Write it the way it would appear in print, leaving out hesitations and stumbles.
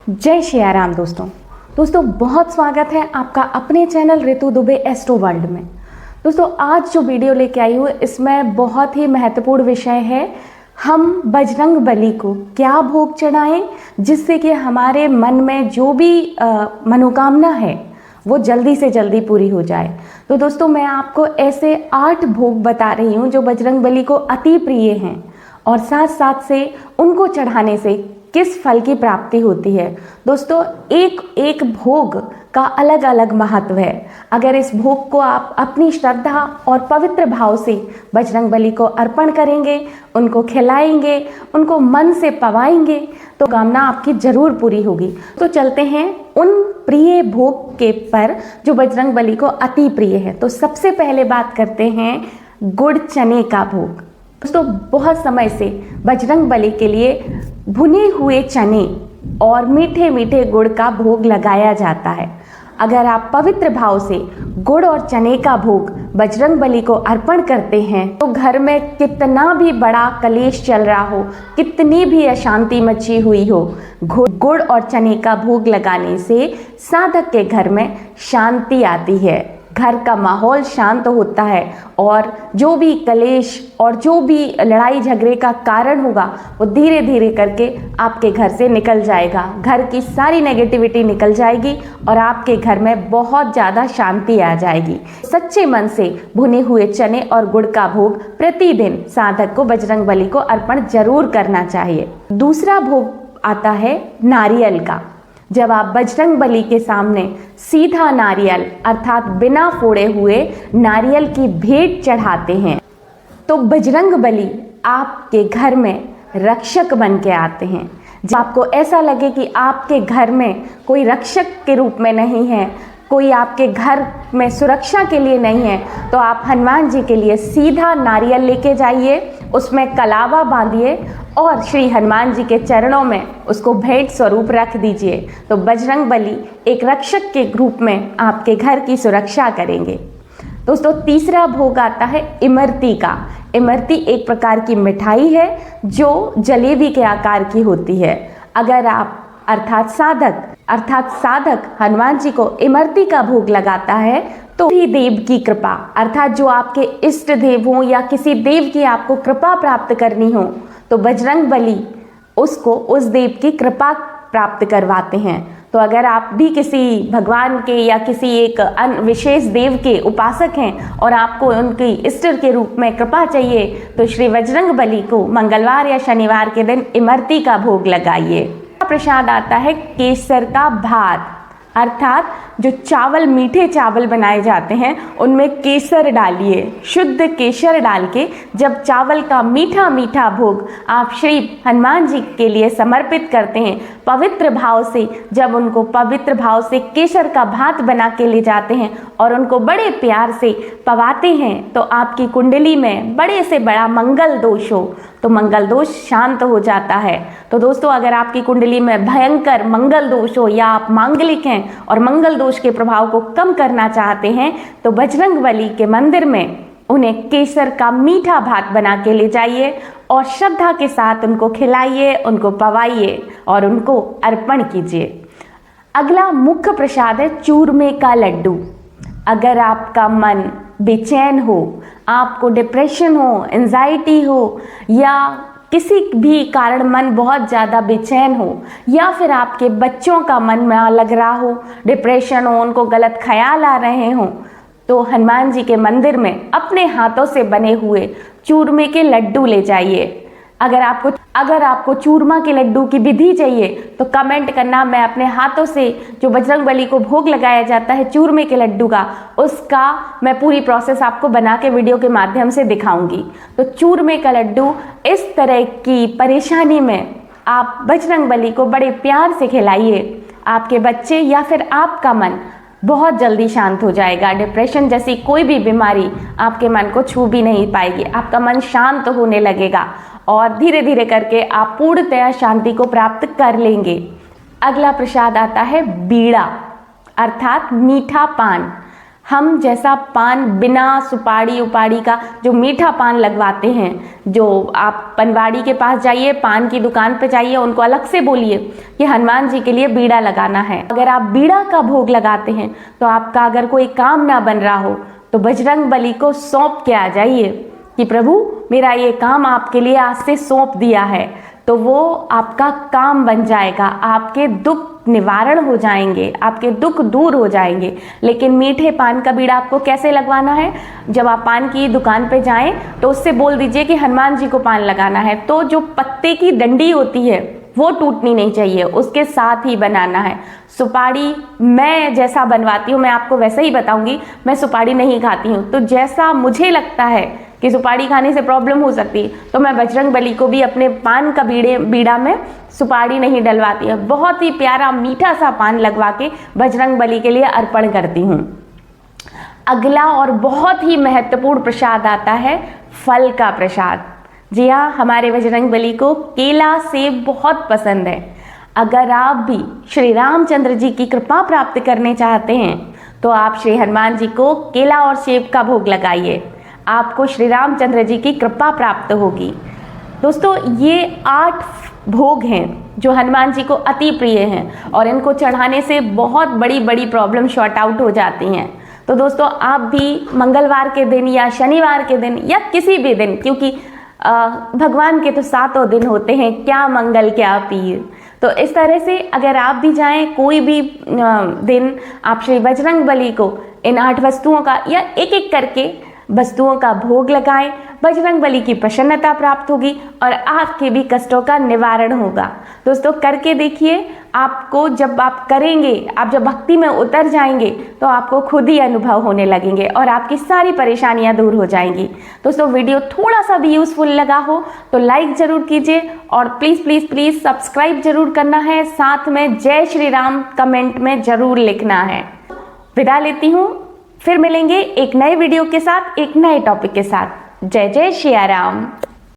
जय श्री राम दोस्तों बहुत स्वागत है आपका अपने चैनल ऋतु दुबे एस्ट्रो वर्ल्ड में। दोस्तों आज जो वीडियो लेके आई हूँ इसमें बहुत ही महत्वपूर्ण विषय है, हम बजरंग बली को क्या भोग चढ़ाएं जिससे कि हमारे मन में जो भी मनोकामना है वो जल्दी से जल्दी पूरी हो जाए। तो दोस्तों मैं आपको ऐसे 8 भोग बता रही हूँ जो बजरंग बली को अति प्रिय हैं और साथ साथ से उनको चढ़ाने से किस फल की प्राप्ति होती है। दोस्तों एक एक भोग का अलग अलग महत्व है। अगर इस भोग को आप अपनी श्रद्धा और पवित्र भाव से बजरंग बली को अर्पण करेंगे, उनको खिलाएंगे, उनको मन से पवाएंगे तो कामना आपकी जरूर पूरी होगी। तो चलते हैं उन प्रिय भोग के पर जो बजरंग बली को अति प्रिय है। तो सबसे पहले बात करते हैं गुड़ चने का भोग। दोस्तों बहुत समय से बजरंग बली के लिए भुने हुए चने और मीठे मीठे गुड़ का भोग लगाया जाता है। अगर आप पवित्र भाव से गुड़ और चने का भोग बजरंग बली को अर्पण करते हैं तो घर में कितना भी बड़ा कलेश चल रहा हो, कितनी भी अशांति मची हुई हो, गुड़ और चने का भोग लगाने से साधक के घर में शांति आती है, घर का माहौल शांत होता है और जो भी कलेश और जो भी लड़ाई झगड़े का कारण होगा वो धीरे धीरे करके आपके घर से निकल जाएगा। घर की सारी नेगेटिविटी निकल जाएगी और आपके घर में बहुत ज़्यादा शांति आ जाएगी। सच्चे मन से भुने हुए चने और गुड़ का भोग प्रतिदिन साधक को बजरंग बली को अर्पण जरूर करना चाहिए। दूसरा भोग आता है नारियल का। जब आप बजरंग बली के सामने सीधा नारियल अर्थात बिना फोड़े हुए नारियल की भेंट चढ़ाते हैं तो बजरंग बली आपके घर में रक्षक बन के आते हैं। जब आपको ऐसा लगे कि आपके घर में कोई रक्षक के रूप में नहीं है, कोई आपके घर में सुरक्षा के लिए नहीं है, तो आप हनुमान जी के लिए सीधा नारियल लेके जाइए, उसमें कलावा बांधिए और श्री हनुमान जी के चरणों में उसको भेंट स्वरूप रख दीजिए। तो बजरंग बली एक रक्षक के रूप में आपके घर की सुरक्षा करेंगे। दोस्तों तीसरा भोग आता है इमरती का। इमरती एक प्रकार की मिठाई है जो जलेबी के आकार की होती है। अगर आप अर्थात साधक हनुमान जी को इमरती का भोग लगाता है तो भी देव की कृपा अर्थात जो आपके इष्ट देव हो या किसी देव की आपको कृपा प्राप्त करनी हो तो बजरंग बली उसको उस देव की कृपा प्राप्त करवाते हैं। तो अगर आप भी किसी भगवान के या किसी एक विशेष देव के उपासक हैं और आपको उनकी इष्ट के रूप में कृपा चाहिए तो श्री बजरंग बली को मंगलवार या शनिवार के दिन इमरती का भोग लगाइए। प्रसाद आता है केसर का भात अर्थात जो चावल मीठे चावल बनाए जाते हैं उनमें केसर डालिए। शुद्ध केसर डाल के जब चावल का मीठा मीठा भोग आप श्री हनुमान जी के लिए समर्पित करते हैं, पवित्र भाव से जब उनको पवित्र भाव से केसर का भात बना के ले जाते हैं और उनको बड़े प्यार से पवाते हैं तो आपकी कुंडली में बड़े से बड़ा मंगल दोष हो तो मंगल दोष शांत हो जाता है। तो दोस्तों अगर आपकी कुंडली में भयंकर मंगल दोष हो या आप मांगलिक हैं और मंगल दोष के प्रभाव को कम करना चाहते हैं तो बजरंग बली के मंदिर में उन्हें केसर का मीठा भात बना के ले जाइए और श्रद्धा के साथ उनको खिलाइए, उनको पवाइए और उनको अर्पण कीजिए। अगला मुख्य प्रसाद है चूरमे का लड्डू। अगर आपका मन बेचैन हो, आपको डिप्रेशन हो, एंजाइटी हो या किसी भी कारण मन बहुत ज़्यादा बेचैन हो या फिर आपके बच्चों का मन में लग रहा हो, डिप्रेशन हो, उनको गलत ख्याल आ रहे हों तो हनुमान जी के मंदिर में अपने हाथों से बने हुए चूरमे के लड्डू ले जाइए। अगर आपको चूरमा के लड्डू की विधि चाहिए तो कमेंट करना, मैं अपने हाथों से जो बजरंग बली को भोग लगाया जाता है चूरमे के लड्डू का उसका मैं पूरी प्रोसेस आपको बना के वीडियो के माध्यम से दिखाऊंगी। तो चूरमे का लड्डू इस तरह की परेशानी में आप बजरंग बली को बड़े प्यार से खिलाइए, आपके बच्चे या फिर आपका मन बहुत जल्दी शांत हो जाएगा। डिप्रेशन जैसी कोई भी बीमारी आपके मन को छू भी नहीं पाएगी, आपका मन शांत होने लगेगा और धीरे धीरे करके आप पूर्णतया शांति को प्राप्त कर लेंगे। अगला प्रसाद आता है बीड़ा अर्थात मीठा पान। हम जैसा पान बिना सुपारी उपाड़ी का जो मीठा पान लगवाते हैं, जो आप पनवाड़ी के पास जाइए, पान की दुकान पे जाइए, उनको अलग से बोलिए कि हनुमान जी के लिए बीड़ा लगाना है। अगर आप बीड़ा का भोग लगाते हैं तो आपका अगर कोई काम ना बन रहा हो तो बजरंग बली को सौंप के आ जाइए कि प्रभु मेरा ये काम आपके लिए आज से सौंप दिया है, तो वो आपका काम बन जाएगा, आपके दुख निवारण हो जाएंगे, आपके दुख दूर हो जाएंगे। लेकिन मीठे पान का बीड़ा आपको कैसे लगवाना है? जब आप पान की दुकान पे जाएं तो उससे बोल दीजिए कि हनुमान जी को पान लगाना है, तो जो पत्ते की डंडी होती है वो टूटनी नहीं चाहिए, उसके साथ ही बनाना है। सुपारी मैं जैसा बनवाती हूँ मैं आपको वैसे ही बताऊंगी, मैं सुपारी नहीं खाती हूँ, तो जैसा मुझे लगता है कि सुपारी खाने से प्रॉब्लम हो सकती है तो मैं बजरंग बली को भी अपने पान का बीड़ा में सुपारी नहीं डलवाती है, बहुत ही प्यारा मीठा सा पान लगवा के बजरंग बली के लिए अर्पण करती हूँ। अगला और बहुत ही महत्वपूर्ण प्रसाद आता है फल का प्रसाद। जी हाँ, हमारे बजरंग बली को केला सेब बहुत पसंद है। अगर आप भी श्री रामचंद्र जी की कृपा प्राप्त करने चाहते हैं तो आप श्री हनुमान जी को केला और सेब का भोग लगाइए, आपको श्री रामचंद्र जी की कृपा प्राप्त होगी। दोस्तों, ये 8 भोग हैं जो हनुमान जी को अति प्रिय हैं और इनको चढ़ाने से बहुत बड़ी बड़ी प्रॉब्लम शॉर्ट आउट हो जाती हैं। तो दोस्तों, आप भी मंगलवार के दिन या शनिवार के दिन या किसी भी दिन, क्योंकि भगवान के तो 7 दिन होते हैं, क्या मंगल क्या पीर, तो इस तरह से अगर आप भी जाएं कोई भी दिन, आप श्री बजरंग बली को इन 8 वस्तुओं का या एक एक करके वस्तुओं का भोग लगाएं, बजरंग बली की प्रसन्नता प्राप्त होगी और आपके भी कष्टों का निवारण होगा। दोस्तों, करके देखिए, आपको जब आप करेंगे, आप जब भक्ति में उतर जाएंगे तो आपको खुद ही अनुभव होने लगेंगे और आपकी सारी परेशानियां दूर हो जाएंगी। दोस्तों, वीडियो थोड़ा सा भी यूजफुल लगा हो तो लाइक जरूर कीजिए और प्लीज प्लीज प्लीज सब्सक्राइब जरूर करना है, साथ में जय श्री राम कमेंट में जरूर लिखना है। विदा लेती हूँ, फिर मिलेंगे एक नए वीडियो के साथ, एक नए टॉपिक के साथ। जय जय श्री राम।